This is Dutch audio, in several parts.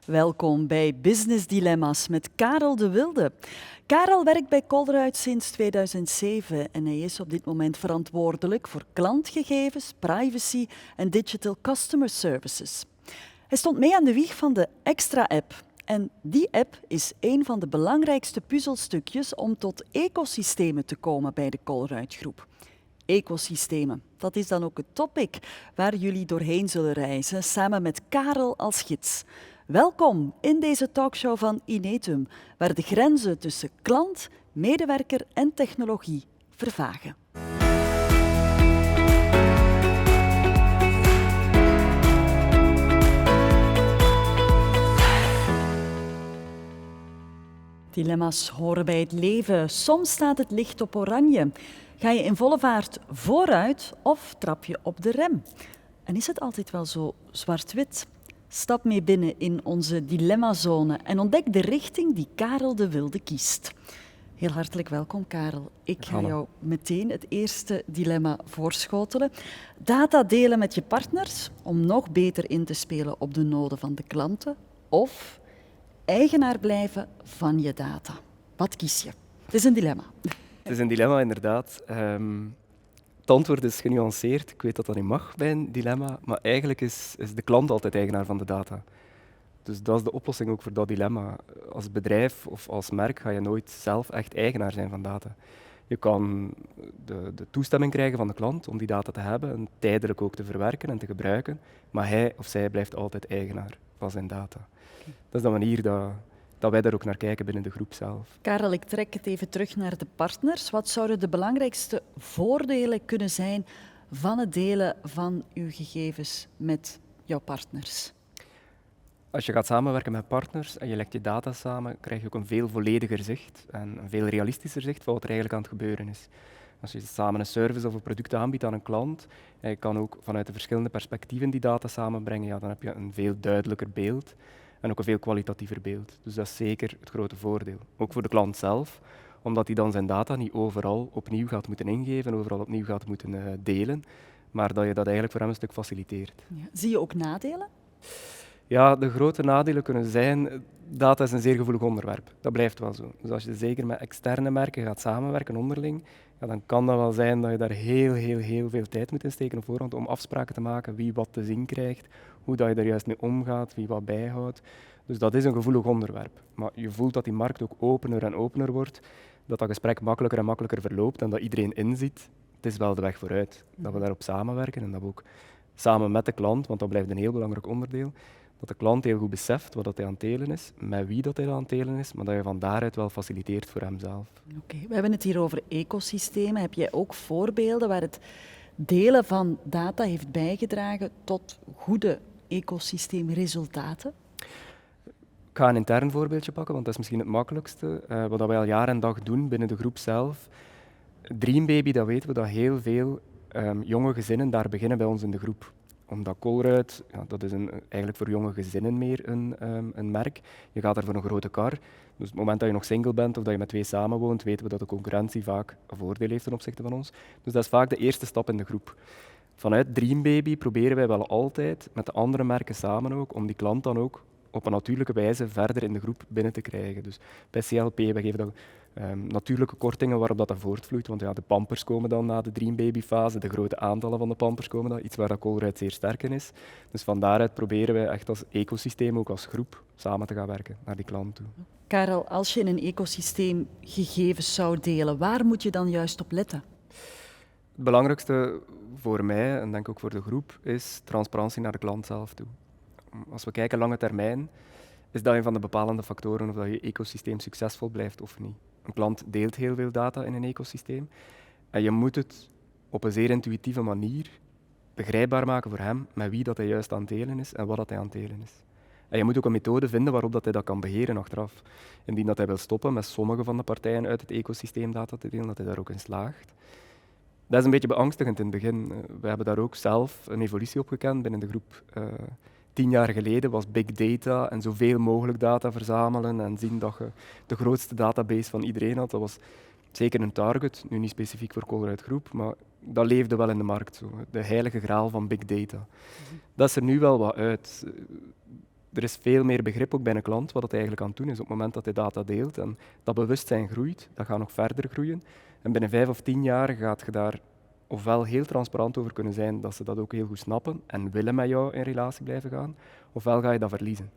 Welkom bij Business Dilemma's met Karel de Wilde. Karel werkt bij Colruyt sinds 2007 en hij is op dit moment verantwoordelijk voor klantgegevens, privacy en digital customer services. Hij stond mee aan de wieg van de Extra-app. En die app is een van de belangrijkste puzzelstukjes om tot ecosystemen te komen bij de Colruyt Groep. Ecosystemen, dat is dan ook het topic waar jullie doorheen zullen reizen, samen met Karel als gids. Welkom in deze talkshow van Inetum, waar de grenzen tussen klant, medewerker en technologie vervagen. Dilemma's horen bij het leven. Soms staat het licht op oranje. Ga je in volle vaart vooruit of trap je op de rem? En is het altijd wel zo zwart-wit? Stap mee binnen in onze dilemmazone en ontdek de richting die Karel de Wilde kiest. Heel hartelijk welkom, Karel. Ik ga jou meteen het eerste dilemma voorschotelen. Data delen met je partners om nog beter in te spelen op de noden van de klanten of eigenaar blijven van je data. Wat kies je? Het is een dilemma. Het is een dilemma, inderdaad. Het antwoord is genuanceerd. Ik weet dat dat niet mag bij een dilemma, maar eigenlijk is de klant altijd eigenaar van de data. Dus dat is de oplossing ook voor dat dilemma. Als bedrijf of als merk ga je nooit zelf echt eigenaar zijn van data. Je kan de toestemming krijgen van de klant om die data te hebben en tijdelijk ook te verwerken en te gebruiken, maar hij of zij blijft altijd eigenaar van zijn data. Dat is de manier dat wij daar ook naar kijken binnen de groep zelf. Karel, ik trek het even terug naar de partners. Wat zouden de belangrijkste voordelen kunnen zijn van het delen van uw gegevens met jouw partners? Als je gaat samenwerken met partners en je legt je data samen, krijg je ook een veel vollediger zicht en een veel realistischer zicht van wat er eigenlijk aan het gebeuren is. Als je samen een service of een product aanbiedt aan een klant, en je kan ook vanuit de verschillende perspectieven die data samenbrengen, ja, dan heb je een veel duidelijker beeld en ook een veel kwalitatiever beeld. Dus dat is zeker het grote voordeel. Ook voor de klant zelf, omdat hij dan zijn data niet overal opnieuw gaat moeten ingeven, overal opnieuw gaat moeten delen, maar dat je dat eigenlijk voor hem een stuk faciliteert. Ja. Zie je ook nadelen? Ja, de grote nadelen kunnen zijn, data is een zeer gevoelig onderwerp. Dat blijft wel zo. Dus als je zeker met externe merken gaat samenwerken onderling, ja, dan kan dat wel zijn dat je daar heel veel tijd moet in steken op voorhand om afspraken te maken wie wat te zien krijgt, hoe dat je daar juist mee omgaat, wie wat bijhoudt. Dus dat is een gevoelig onderwerp. Maar je voelt dat die markt ook opener en opener wordt, dat dat gesprek makkelijker en makkelijker verloopt en dat iedereen inziet, het is wel de weg vooruit. Dat we daarop samenwerken en dat we ook samen met de klant, want dat blijft een heel belangrijk onderdeel, dat de klant heel goed beseft wat dat hij aan het delen is, met wie dat hij aan het delen is, maar dat je van daaruit wel faciliteert voor hemzelf. Oké, we hebben het hier over ecosystemen. Heb jij ook voorbeelden waar het delen van data heeft bijgedragen tot goede ecosysteemresultaten? Ik ga een intern voorbeeldje pakken, want dat is misschien het makkelijkste. Wat wij al jaar en dag doen binnen de groep zelf. Dreambaby, dat weten we dat heel veel jonge gezinnen daar beginnen bij ons in de groep. Omdat Colruyt, ja, dat is eigenlijk voor jonge gezinnen meer een merk. Je gaat er voor een grote kar. Dus op het moment dat je nog single bent of dat je met twee samenwoont, weten we dat de concurrentie vaak een voordeel heeft ten opzichte van ons. Dus dat is vaak de eerste stap in de groep. Vanuit Dreambaby proberen wij wel altijd, met de andere merken samen ook, om die klant dan ook op een natuurlijke wijze verder in de groep binnen te krijgen. Dus bij CLP, wij geven dat natuurlijke kortingen waarop dat voortvloeit, want ja, de pampers komen dan na de Dreambaby-fase, de grote aantallen van de pampers komen dan, iets waar dat Colruyt zeer sterk in is. Dus van daaruit proberen wij echt als ecosysteem, ook als groep, samen te gaan werken naar die klant toe. Karel, als je in een ecosysteem gegevens zou delen, waar moet je dan juist op letten? Het belangrijkste voor mij, en denk ook voor de groep, is transparantie naar de klant zelf toe. Als we kijken lange termijn, is dat een van de bepalende factoren of dat je ecosysteem succesvol blijft of niet. Een klant deelt heel veel data in een ecosysteem en je moet het op een zeer intuïtieve manier begrijpbaar maken voor hem met wie dat hij juist aan het delen is en wat dat hij aan het delen is. En je moet ook een methode vinden waarop dat hij dat kan beheren achteraf. Indien dat hij wil stoppen met sommige van de partijen uit het ecosysteem data te delen, dat hij daar ook in slaagt. Dat is een beetje beangstigend in het begin. We hebben daar ook zelf een evolutie op gekend binnen de groep. 10 jaar geleden was big data en zoveel mogelijk data verzamelen en zien dat je de grootste database van iedereen had. Dat was zeker een target, nu niet specifiek voor Colruyt Groep, maar dat leefde wel in de markt. Zo. De heilige graal van big data. Dat is er nu wel wat uit. er is veel meer begrip ook bij een klant wat het eigenlijk aan het doen is op het moment dat hij data deelt. En dat bewustzijn groeit, dat gaat nog verder groeien. En binnen 5 of 10 jaar gaat je daar ofwel heel transparant over kunnen zijn dat ze dat ook heel goed snappen en willen met jou in relatie blijven gaan, ofwel ga je dat verliezen.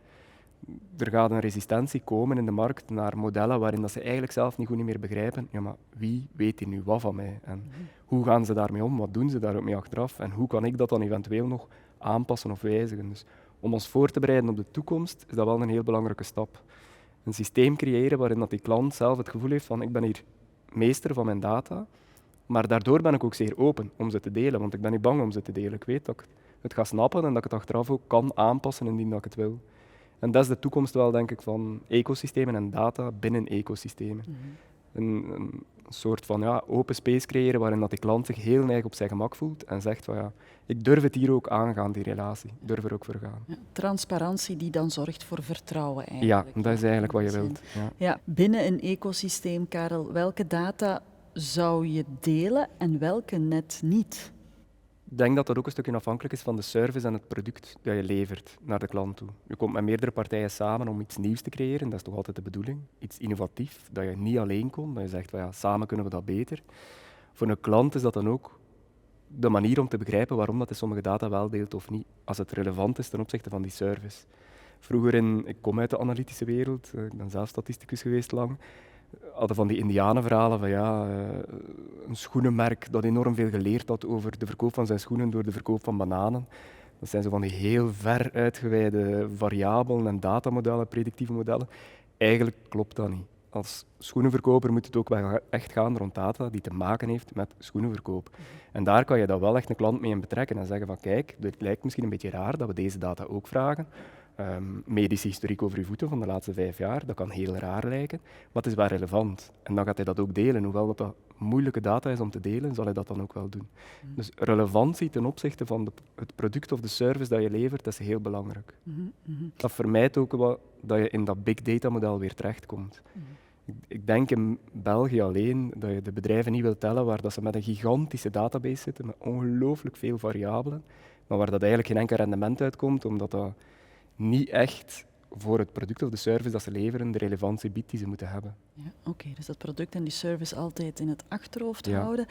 Er gaat een resistentie komen in de markt naar modellen waarin dat ze eigenlijk zelf niet goed meer begrijpen, ja, maar wie weet hier nu wat van mij? En hoe gaan ze daarmee om? Wat doen ze daar ook mee achteraf? En hoe kan ik dat dan eventueel nog aanpassen of wijzigen? Dus om ons voor te bereiden op de toekomst is dat wel een heel belangrijke stap. Een systeem creëren waarin dat die klant zelf het gevoel heeft van ik ben hier meester van mijn data, maar daardoor ben ik ook zeer open om ze te delen, want ik ben niet bang om ze te delen. Ik weet dat ik het ga snappen en dat ik het achteraf ook kan aanpassen indien dat ik het wil. En dat is de toekomst wel, denk ik, van ecosystemen en data binnen ecosystemen. Een soort van open space creëren waarin dat die klant zich heel erg op zijn gemak voelt en zegt van ja, ik durf het hier ook aangaan, die relatie. Ik durf er ook voor gaan. Ja, transparantie die dan zorgt voor vertrouwen eigenlijk. Ja, dat is eigenlijk wat je wilt. Ja. Ja, binnen een ecosysteem, Karel, welke data zou je delen en welke net niet? Ik denk dat dat ook een stukje afhankelijk is van de service en het product dat je levert naar de klant toe. Je komt met meerdere partijen samen om iets nieuws te creëren, dat is toch altijd de bedoeling. Iets innovatief, dat je niet alleen kon, dat je zegt van ja, samen kunnen we dat beter. Voor een klant is dat dan ook de manier om te begrijpen waarom dat hij sommige data wel deelt of niet, als het relevant is ten opzichte van die service. Vroeger, ik kom uit de analytische wereld, ik ben zelf statisticus geweest lang, hadden van die indianenverhalen van een schoenenmerk dat enorm veel geleerd had over de verkoop van zijn schoenen door de verkoop van bananen. Dat zijn zo van die heel ver uitgewijde variabelen en datamodellen, predictieve modellen. Eigenlijk klopt dat niet. Als schoenenverkoper moet het ook wel echt gaan rond data die te maken heeft met schoenenverkoop. En daar kan je dan wel echt een klant mee in betrekken en zeggen van kijk, het lijkt misschien een beetje raar dat we deze data ook vragen. Medische historiek over je voeten van de laatste 5 jaar, dat kan heel raar lijken, maar het is wel relevant. En dan gaat hij dat ook delen. Hoewel dat moeilijke data is om te delen, zal hij dat dan ook wel doen. Dus relevantie ten opzichte van het product of de service dat je levert, dat is heel belangrijk. Dat vermijdt ook wat dat je in dat big data model weer terechtkomt. Ik denk in België alleen dat je de bedrijven niet wilt tellen waar dat ze met een gigantische database zitten, met ongelooflijk veel variabelen, maar waar dat eigenlijk geen enkel rendement uitkomt, omdat dat niet echt voor het product of de service dat ze leveren de relevantie biedt die ze moeten hebben. Ja, Oké, dus dat product en die service altijd in het achterhoofd houden.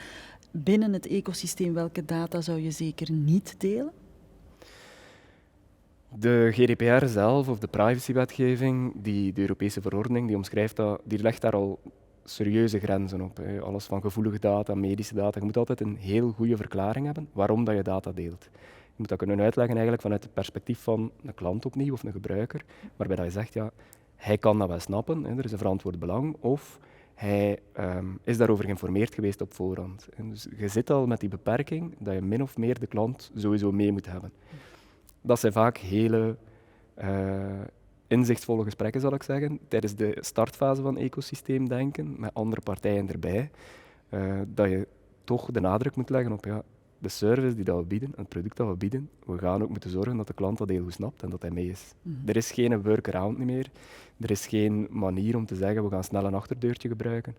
Binnen het ecosysteem, welke data zou je zeker niet delen? De GDPR zelf, of de privacywetgeving, de Europese verordening, die omschrijft dat, die legt daar al serieuze grenzen op. Alles van gevoelige data, medische data. Je moet altijd een heel goede verklaring hebben waarom dat je data deelt. Je moet dat kunnen uitleggen eigenlijk vanuit het perspectief van een klant opnieuw of een gebruiker, waarbij dat je zegt, ja, hij kan dat wel snappen, er is een verantwoord belang, of hij is daarover geïnformeerd geweest op voorhand. En dus je zit al met die beperking dat je min of meer de klant sowieso mee moet hebben. Dat zijn vaak hele inzichtvolle gesprekken, zal ik zeggen, tijdens de startfase van ecosysteemdenken, met andere partijen erbij, dat je toch de nadruk moet leggen op de service die dat we bieden, het product dat we bieden. We gaan ook moeten zorgen dat de klant dat heel goed snapt en dat hij mee is. Er is geen workaround meer, er is geen manier om te zeggen we gaan snel een achterdeurtje gebruiken.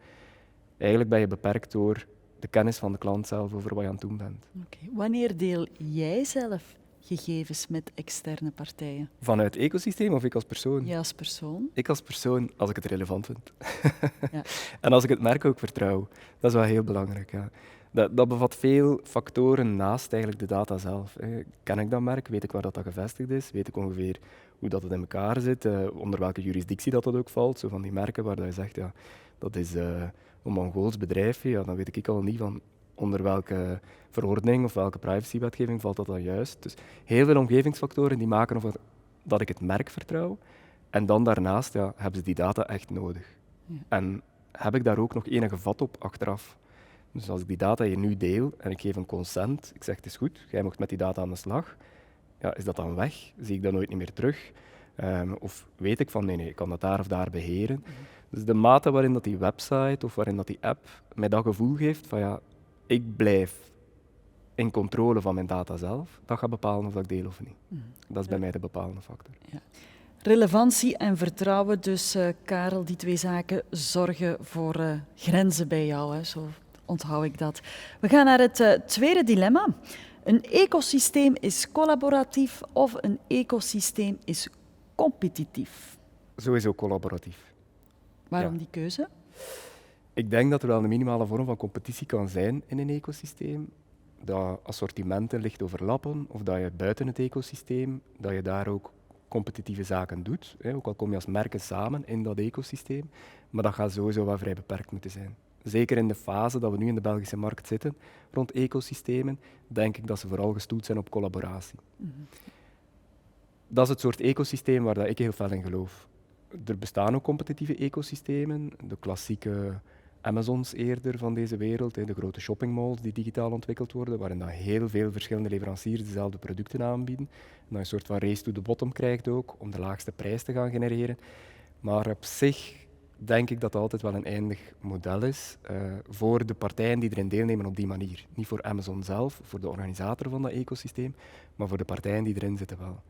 Eigenlijk ben je beperkt door de kennis van de klant zelf over wat je aan het doen bent. Oké. Wanneer deel jij zelf gegevens met externe partijen? Vanuit het ecosysteem of ik als persoon? Jij als persoon? Ik als persoon, als ik het relevant vind. Ja. En als ik het merk ook vertrouw. Dat is wel heel belangrijk. Ja. Dat bevat veel factoren naast eigenlijk de data zelf. Ken ik dat merk? Weet ik waar dat gevestigd is? Weet ik ongeveer hoe dat het in elkaar zit? Onder welke jurisdictie dat ook valt? Zo van die merken waar je zegt, ja, dat is een Mongools bedrijfje. Ja, dan weet ik al niet van onder welke verordening of welke privacywetgeving valt dat dan juist. Dus heel veel omgevingsfactoren die maken of dat ik het merk vertrouw. En dan daarnaast hebben ze die data echt nodig. Ja. En heb ik daar ook nog enige vat op achteraf? Dus als ik die data hier nu deel en ik geef een consent, ik zeg het is goed, jij mocht met die data aan de slag, is dat dan weg? Zie ik dat nooit niet meer terug? Of weet ik van nee, ik kan dat daar of daar beheren? Dus de mate waarin dat die website of waarin dat die app mij dat gevoel geeft van ik blijf in controle van mijn data zelf, dat gaat bepalen of ik deel of niet. Dat is bij mij de bepalende factor. Ja. Relevantie en vertrouwen, dus Karel, die 2 zaken zorgen voor grenzen bij jou. Hè. Zo onthoud ik dat. We gaan naar het tweede dilemma. Een ecosysteem is collaboratief of een ecosysteem is competitief? Sowieso collaboratief. Waarom Ja. die keuze? Ik denk dat er wel een minimale vorm van competitie kan zijn in een ecosysteem. Dat assortimenten licht overlappen of dat je buiten het ecosysteem, dat je daar ook competitieve zaken doet. Hè. Ook al kom je als merken samen in dat ecosysteem, maar dat gaat sowieso wel vrij beperkt moeten zijn. Zeker in de fase dat we nu in de Belgische markt zitten rond ecosystemen, denk ik dat ze vooral gestoeld zijn op collaboratie. Dat is het soort ecosysteem waar dat ik heel fel in geloof. Er bestaan ook competitieve ecosystemen, de klassieke Amazons eerder van deze wereld, de grote shoppingmalls die digitaal ontwikkeld worden, waarin dat heel veel verschillende leveranciers dezelfde producten aanbieden. En dat je een soort van race to the bottom krijgt ook, om de laagste prijs te gaan genereren. Maar op zich denk ik dat het altijd wel een eindig model is voor de partijen die erin deelnemen op die manier. Niet voor Amazon zelf, voor de organisator van dat ecosysteem, maar voor de partijen die erin zitten wel.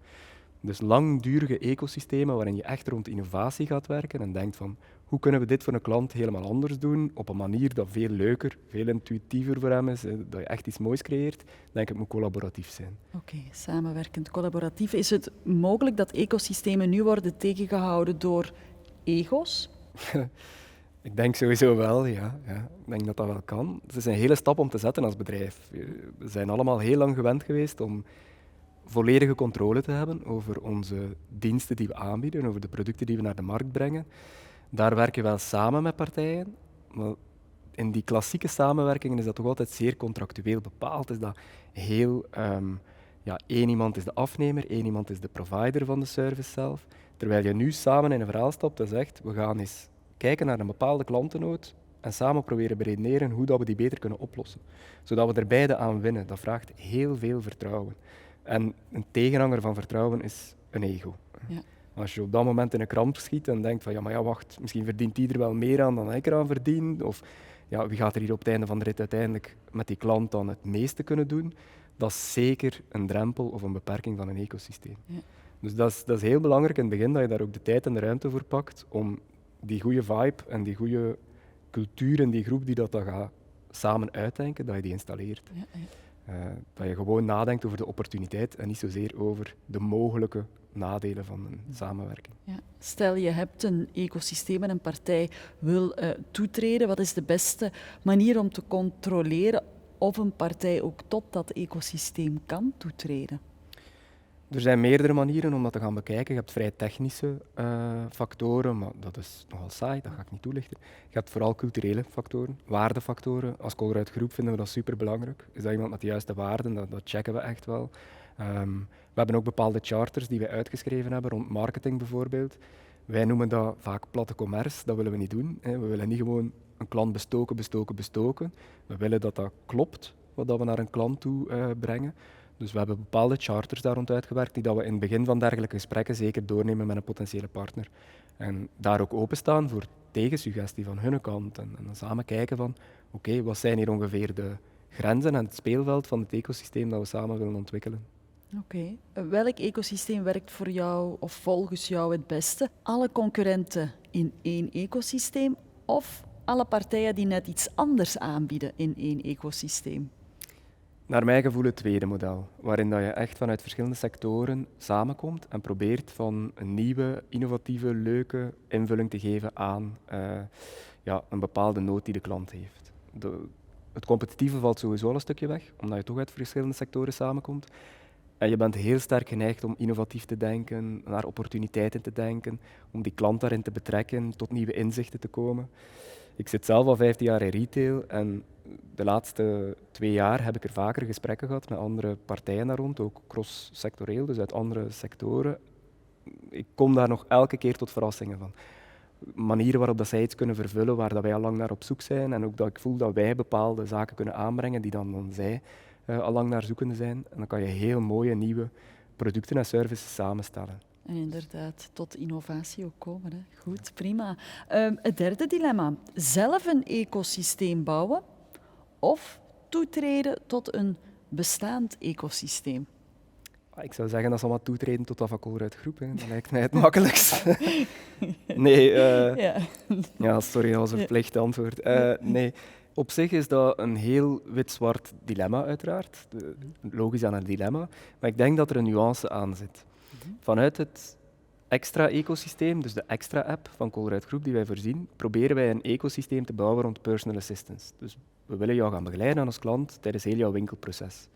Dus langdurige ecosystemen waarin je echt rond innovatie gaat werken en denkt van hoe kunnen we dit voor een klant helemaal anders doen, op een manier dat veel leuker, veel intuïtiever voor hem is, dat je echt iets moois creëert, denk ik het moet collaboratief zijn. Oké, samenwerkend, collaboratief. Is het mogelijk dat ecosystemen nu worden tegengehouden door ego's? Ik denk sowieso wel, ja. Ik denk dat dat wel kan. Het is een hele stap om te zetten als bedrijf. We zijn allemaal heel lang gewend geweest om volledige controle te hebben over onze diensten die we aanbieden, over de producten die we naar de markt brengen. Daar werk je wel samen met partijen, maar in die klassieke samenwerkingen is dat toch altijd zeer contractueel bepaald. Is dat heel, één iemand is de afnemer, één iemand is de provider van de service zelf. Terwijl je nu samen in een verhaal stapt en zegt, we gaan eens kijken naar een bepaalde klantennood en samen proberen beredeneren hoe dat we die beter kunnen oplossen. Zodat we er beide aan winnen. Dat vraagt heel veel vertrouwen. En een tegenhanger van vertrouwen is een ego. Ja. Als je op dat moment in een kramp schiet en denkt van wacht, misschien verdient die er wel meer aan dan ik eraan verdien, of wie gaat er hier op het einde van de rit uiteindelijk met die klant dan het meeste kunnen doen, dat is zeker een drempel of een beperking van een ecosysteem. Ja. Dus dat is heel belangrijk in het begin, dat je daar ook de tijd en de ruimte voor pakt om die goede vibe en die goede cultuur in die groep die dat gaat samen uitdenken, dat je die installeert. Ja. Dat je gewoon nadenkt over de opportuniteit en niet zozeer over de mogelijke nadelen van een samenwerking. Ja. Stel je hebt een ecosysteem en een partij wil toetreden, wat is de beste manier om te controleren of een partij ook tot dat ecosysteem kan toetreden? Er zijn meerdere manieren om dat te gaan bekijken. Je hebt vrij technische factoren, maar dat is nogal saai, dat ga ik niet toelichten. Je hebt vooral culturele factoren, waardefactoren. Als Colruyt Groep vinden we dat superbelangrijk. Is dat iemand met de juiste waarden? Dat checken we echt wel. We hebben ook bepaalde charters die wij uitgeschreven hebben, rond marketing bijvoorbeeld. Wij noemen dat vaak platte commerce, dat willen we niet doen. We willen niet gewoon een klant bestoken. We willen dat dat klopt, wat we naar een klant toe brengen. Dus we hebben bepaalde charters daar rond uitgewerkt die dat we in het begin van dergelijke gesprekken zeker doornemen met een potentiële partner. En daar ook openstaan voor tegensuggestie van hun kant. En dan samen kijken van, oké, wat zijn hier ongeveer de grenzen en het speelveld van het ecosysteem dat we samen willen ontwikkelen. Oké. Welk ecosysteem werkt voor jou of volgens jou het beste? Alle concurrenten in één ecosysteem of alle partijen die net iets anders aanbieden in één ecosysteem? Naar mijn gevoel het tweede model, waarin dat je echt vanuit verschillende sectoren samenkomt en probeert van een nieuwe, innovatieve, leuke invulling te geven aan een bepaalde nood die de klant heeft. Het competitieve valt sowieso al een stukje weg, omdat je toch uit verschillende sectoren samenkomt. En je bent heel sterk geneigd om innovatief te denken, naar opportuniteiten te denken, om die klant daarin te betrekken, tot nieuwe inzichten te komen. Ik zit zelf al 15 jaar in retail en de laatste 2 jaar heb ik er vaker gesprekken gehad met andere partijen daar rond, ook cross-sectoreel, dus uit andere sectoren. Ik kom daar nog elke keer tot verrassingen van. Manieren waarop dat zij iets kunnen vervullen waar dat wij al lang naar op zoek zijn en ook dat ik voel dat wij bepaalde zaken kunnen aanbrengen die dan zij al lang naar zoekende zijn. En dan kan je heel mooie nieuwe producten en services samenstellen. En inderdaad, tot innovatie ook komen. Hè. Goed, prima. Het derde dilemma. Zelf een ecosysteem bouwen of toetreden tot een bestaand ecosysteem? Ik zou zeggen dat ze allemaal toetreden tot dat van Colruyt Groep. Hè. Dat lijkt mij het makkelijkst. Nee, sorry, dat was een verplicht antwoord. Nee. Op zich is dat een heel wit-zwart dilemma uiteraard. Logisch aan een dilemma. Maar ik denk dat er een nuance aan zit. Vanuit het extra-ecosysteem, dus de extra-app van Colruyt Groep die wij voorzien, proberen wij een ecosysteem te bouwen rond personal assistance. Dus we willen jou gaan begeleiden als klant tijdens heel jouw winkelproces.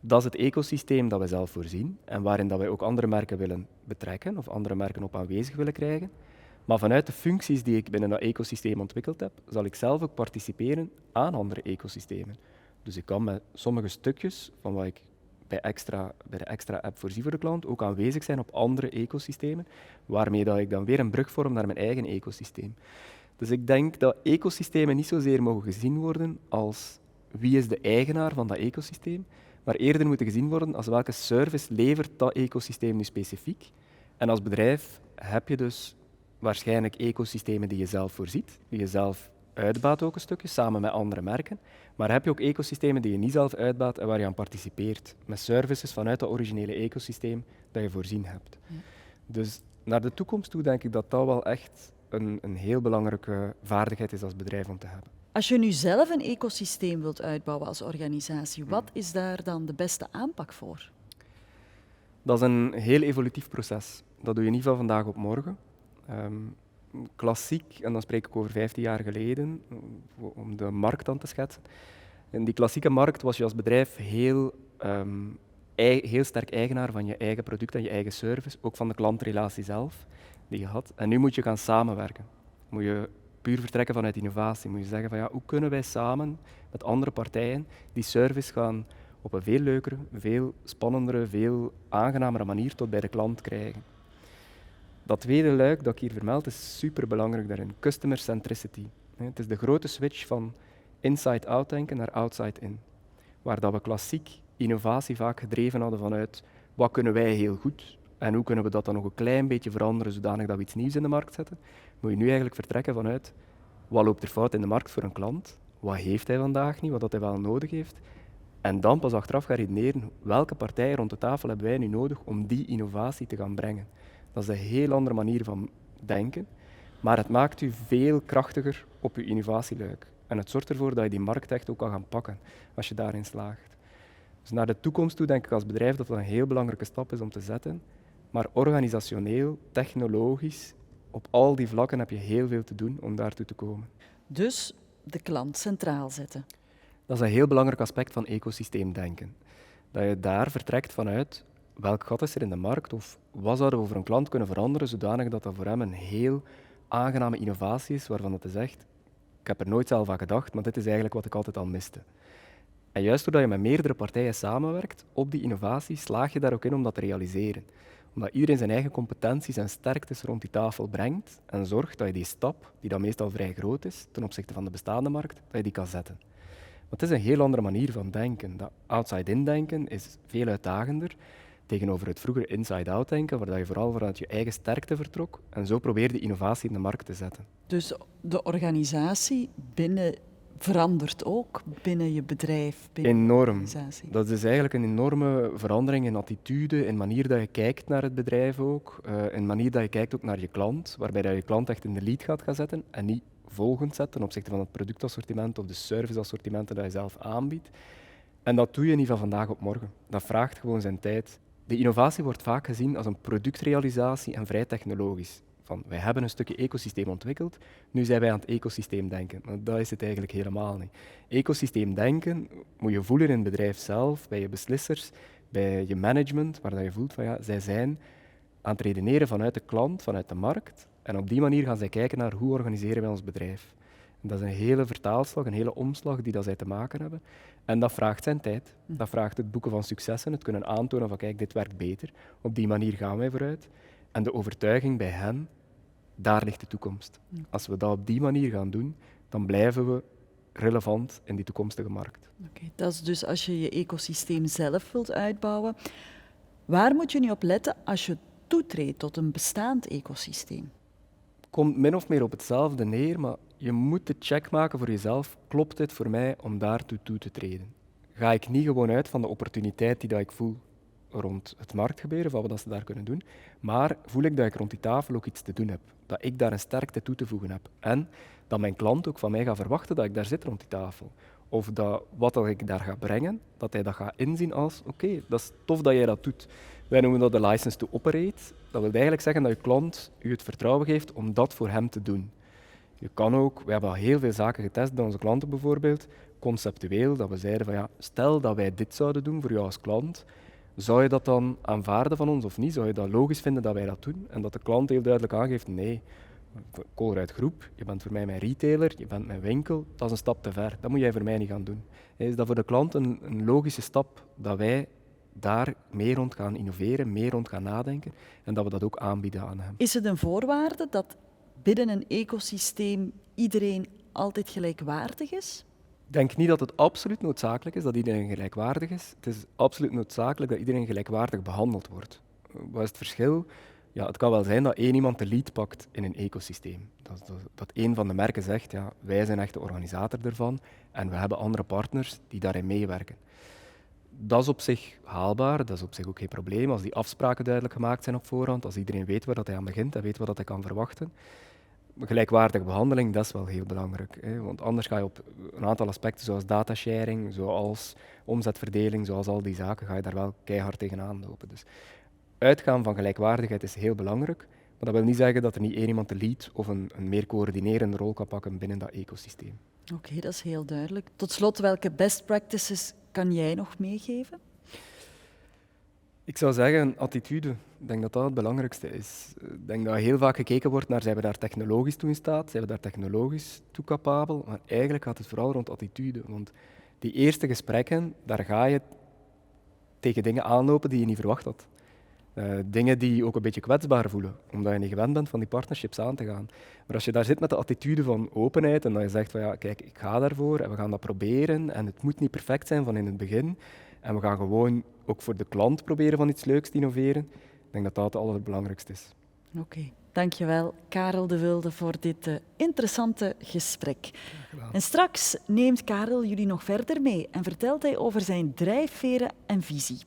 Dat is het ecosysteem dat wij zelf voorzien en waarin dat wij ook andere merken willen betrekken of andere merken op aanwezig willen krijgen. Maar vanuit de functies die ik binnen dat ecosysteem ontwikkeld heb, zal ik zelf ook participeren aan andere ecosystemen. Dus ik kan met sommige stukjes van wat ik bij de extra-app voorzie voor de klant ook aanwezig zijn op andere ecosystemen, waarmee dat ik dan weer een brug vorm naar mijn eigen ecosysteem. Dus ik denk dat ecosystemen niet zozeer mogen gezien worden als wie is de eigenaar van dat ecosysteem, maar eerder moeten gezien worden als welke service levert dat ecosysteem nu specifiek. En als bedrijf heb je dus waarschijnlijk ecosystemen die je zelf voorziet, die je zelf uitbaat ook een stukje, samen met andere merken. Maar heb je ook ecosystemen die je niet zelf uitbaat en waar je aan participeert, met services vanuit dat originele ecosysteem dat je voorzien hebt. Ja. Dus naar de toekomst toe denk ik dat dat wel echt een heel belangrijke vaardigheid is als bedrijf om te hebben. Als je nu zelf een ecosysteem wilt uitbouwen als organisatie, wat is daar dan de beste aanpak voor? Dat is een heel evolutief proces. Dat doe je niet van vandaag op morgen. Klassiek, en dan spreek ik over 15 jaar geleden, om de markt aan te schetsen. In die klassieke markt was je als bedrijf heel sterk eigenaar van je eigen product en je eigen service, ook van de klantrelatie zelf die je had. En nu moet je gaan samenwerken. Moet je puur vertrekken vanuit innovatie. Moet je zeggen van ja, hoe kunnen wij samen met andere partijen die service gaan op een veel leukere, veel spannendere, veel aangenamere manier tot bij de klant krijgen. Dat tweede luik dat ik hier vermeld is superbelangrijk daarin. Customer centricity. Het is de grote switch van inside-out denken naar outside-in. Waar dat we klassiek innovatie vaak gedreven hadden vanuit wat kunnen wij heel goed en hoe kunnen we dat dan nog een klein beetje veranderen zodanig dat we iets nieuws in de markt zetten, moet je nu eigenlijk vertrekken vanuit wat loopt er fout in de markt voor een klant, wat heeft hij vandaag niet, wat dat hij wel nodig heeft, en dan pas achteraf gaan redeneren welke partijen rond de tafel hebben wij nu nodig om die innovatie te gaan brengen. Dat is een heel andere manier van denken, maar het maakt u veel krachtiger op uw innovatieluik. En het zorgt ervoor dat je die markt echt ook kan gaan pakken als je daarin slaagt. Dus naar de toekomst toe denk ik als bedrijf dat dat een heel belangrijke stap is om te zetten. Maar organisationeel, technologisch, op al die vlakken heb je heel veel te doen om daartoe te komen. Dus de klant centraal zetten. Dat is een heel belangrijk aspect van ecosysteemdenken. Dat je daar vertrekt vanuit welk gat is er in de markt of wat zouden we voor een klant kunnen veranderen zodanig dat dat voor hem een heel aangename innovatie is waarvan het zegt ik heb er nooit zelf aan gedacht, maar dit is eigenlijk wat ik altijd al miste. En juist doordat je met meerdere partijen samenwerkt op die innovatie, slaag je daar ook in om dat te realiseren. Omdat iedereen zijn eigen competenties en sterktes rond die tafel brengt en zorgt dat je die stap, die dan meestal vrij groot is ten opzichte van de bestaande markt, dat je die kan zetten. Maar het is een heel andere manier van denken. Dat outside-in denken is veel uitdagender tegenover het vroegere inside-out denken, waar je vooral vanuit je eigen sterkte vertrok en zo probeerde innovatie in de markt te zetten. Dus de organisatie verandert ook binnen je bedrijf? Enorm. Dat is eigenlijk een enorme verandering in attitude, in manier dat je kijkt naar het bedrijf ook, in manier dat je kijkt ook naar je klant, waarbij dat je klant echt in de lead gaat gaan zetten en niet volgend zetten ten opzichte van het productassortiment of de serviceassortimenten dat je zelf aanbiedt. En dat doe je niet van vandaag op morgen. Dat vraagt gewoon zijn tijd. De innovatie wordt vaak gezien als een productrealisatie en vrij technologisch. Wij hebben een stukje ecosysteem ontwikkeld, nu zijn wij aan het ecosysteem denken. Maar dat is het eigenlijk helemaal niet. Ecosysteem denken moet je voelen in het bedrijf zelf, bij je beslissers, bij je management, waar je voelt van ja, zij zijn aan het redeneren vanuit de klant, vanuit de markt. En op die manier gaan zij kijken naar hoe organiseren wij ons bedrijf. En dat is een hele vertaalslag, een hele omslag die dat zij te maken hebben. En dat vraagt zijn tijd. Dat vraagt het boeken van successen, het kunnen aantonen van kijk, dit werkt beter. Op die manier gaan wij vooruit. En de overtuiging bij hen, daar ligt de toekomst. Als we dat op die manier gaan doen, dan blijven we relevant in die toekomstige markt. Okay, dat is dus als je je ecosysteem zelf wilt uitbouwen. Waar moet je nu op letten als je toetreedt tot een bestaand ecosysteem? Komt min of meer op hetzelfde neer, maar je moet de check maken voor jezelf. Klopt dit voor mij om daartoe toe te treden? Ga ik niet gewoon uit van de opportuniteit die dat ik voel rond het marktgebeuren, van wat ze daar kunnen doen, maar voel ik dat ik rond die tafel ook iets te doen heb. Dat ik daar een sterkte toe te voegen heb. En dat mijn klant ook van mij gaat verwachten dat ik daar zit rond die tafel. Of dat wat dat ik daar ga brengen, dat hij dat gaat inzien als oké, dat is tof dat jij dat doet. Wij noemen dat de license to operate. Dat wil eigenlijk zeggen dat je klant u het vertrouwen geeft om dat voor hem te doen. Je kan ook, we hebben al heel veel zaken getest bij onze klanten bijvoorbeeld, conceptueel, dat we zeiden van ja, stel dat wij dit zouden doen voor jou als klant, zou je dat dan aanvaarden van ons of niet? Zou je dat logisch vinden dat wij dat doen? En dat de klant heel duidelijk aangeeft, nee, Colruyt Groep, je bent voor mij mijn retailer, je bent mijn winkel, dat is een stap te ver. Dat moet jij voor mij niet gaan doen. Is dat voor de klant een logische stap dat wij daar meer rond gaan innoveren, meer rond gaan nadenken en dat we dat ook aanbieden aan hem. Is het een voorwaarde dat binnen een ecosysteem iedereen altijd gelijkwaardig is? Ik denk niet dat het absoluut noodzakelijk is dat iedereen gelijkwaardig is. Het is absoluut noodzakelijk dat iedereen gelijkwaardig behandeld wordt. Wat is het verschil? Ja, het kan wel zijn dat één iemand de lead pakt in een ecosysteem. Dat één van de merken zegt, ja, wij zijn echt de organisator ervan en we hebben andere partners die daarin meewerken. Dat is op zich haalbaar, dat is op zich ook geen probleem. Als die afspraken duidelijk gemaakt zijn op voorhand, als iedereen weet waar dat hij aan begint en weet wat dat hij kan verwachten. Gelijkwaardige behandeling, dat is wel heel belangrijk. Hè? Want anders ga je op een aantal aspecten zoals datasharing, zoals omzetverdeling, zoals al die zaken, ga je daar wel keihard tegenaan lopen. Dus uitgaan van gelijkwaardigheid is heel belangrijk, maar dat wil niet zeggen dat er niet één iemand de lead of een meer coördinerende rol kan pakken binnen dat ecosysteem. Oké, dat is heel duidelijk. Tot slot, welke best practices kan jij nog meegeven? Ik zou zeggen, attitude. Ik denk dat dat het belangrijkste is. Ik denk dat heel vaak gekeken wordt naar zijn we daar technologisch toe in staat, zijn we daar technologisch toe capabel, maar eigenlijk gaat het vooral rond attitude. Want die eerste gesprekken, daar ga je tegen dingen aanlopen die je niet verwacht had. Dingen die je ook een beetje kwetsbaar voelen, omdat je niet gewend bent van die partnerships aan te gaan. Maar als je daar zit met de attitude van openheid en dat je zegt van ja, kijk, ik ga daarvoor en we gaan dat proberen en het moet niet perfect zijn van in het begin en we gaan gewoon ook voor de klant proberen van iets leuks te innoveren, ik denk dat dat het allerbelangrijkste is. Oké, dankjewel Karel de Wilde voor dit interessante gesprek. En straks neemt Karel jullie nog verder mee en vertelt hij over zijn drijfveren en visie.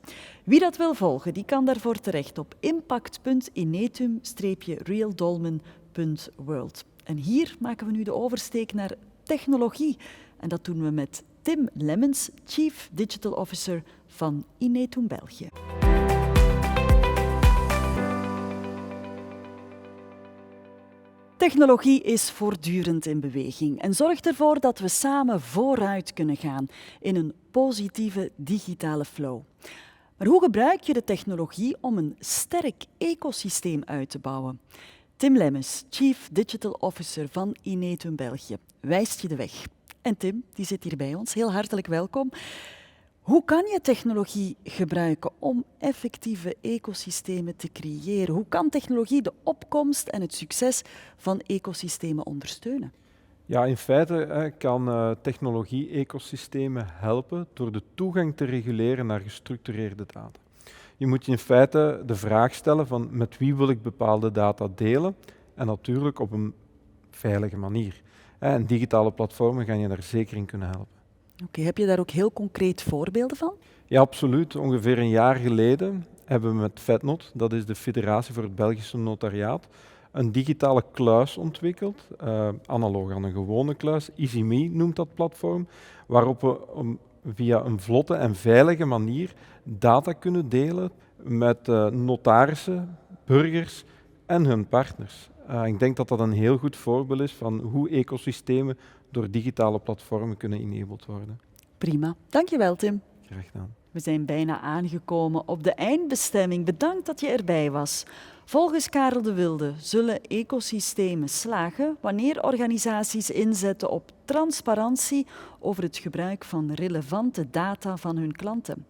Wie dat wil volgen, die kan daarvoor terecht op impact.inetum-realdolmen.world. En hier maken we nu de oversteek naar technologie. En dat doen we met Tim Lemmens, Chief Digital Officer van Inetum België. Technologie is voortdurend in beweging en zorgt ervoor dat we samen vooruit kunnen gaan in een positieve digitale flow. Maar hoe gebruik je de technologie om een sterk ecosysteem uit te bouwen? Tim Lemmens, Chief Digital Officer van Inetum België, wijst je de weg. En Tim, die zit hier bij ons. Heel hartelijk welkom. Hoe kan je technologie gebruiken om effectieve ecosystemen te creëren? Hoe kan technologie de opkomst en het succes van ecosystemen ondersteunen? Ja, in feite kan technologie ecosystemen helpen door de toegang te reguleren naar gestructureerde data. Je moet je in feite de vraag stellen van met wie wil ik bepaalde data delen en natuurlijk op een veilige manier. En digitale platformen gaan je daar zeker in kunnen helpen. Oké, heb je daar ook heel concreet voorbeelden van? Ja, absoluut. Ongeveer een jaar geleden hebben we met FedNot, dat is de Federatie voor het Belgische Notariaat, een digitale kluis ontwikkeld, analoog aan een gewone kluis. EasyMe noemt dat platform, waarop we via een vlotte en veilige manier data kunnen delen met notarissen, burgers en hun partners. Ik denk dat dat een heel goed voorbeeld is van hoe ecosystemen door digitale platformen kunnen enabled worden. Prima. Dankjewel, Tim. Graag gedaan. We zijn bijna aangekomen op de eindbestemming. Bedankt dat je erbij was. Volgens Karel de Wilde zullen ecosystemen slagen wanneer organisaties inzetten op transparantie over het gebruik van relevante data van hun klanten.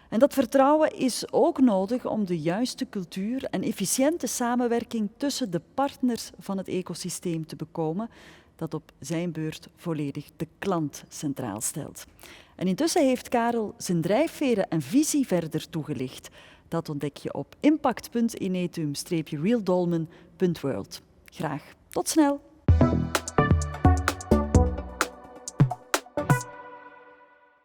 En dat vertrouwen is ook nodig om de juiste cultuur en efficiënte samenwerking tussen de partners van het ecosysteem te bekomen, dat op zijn beurt volledig de klant centraal stelt. En intussen heeft Karel zijn drijfveren en visie verder toegelicht. Dat ontdek je op impact.inetum-realdolmen.world. Graag tot snel!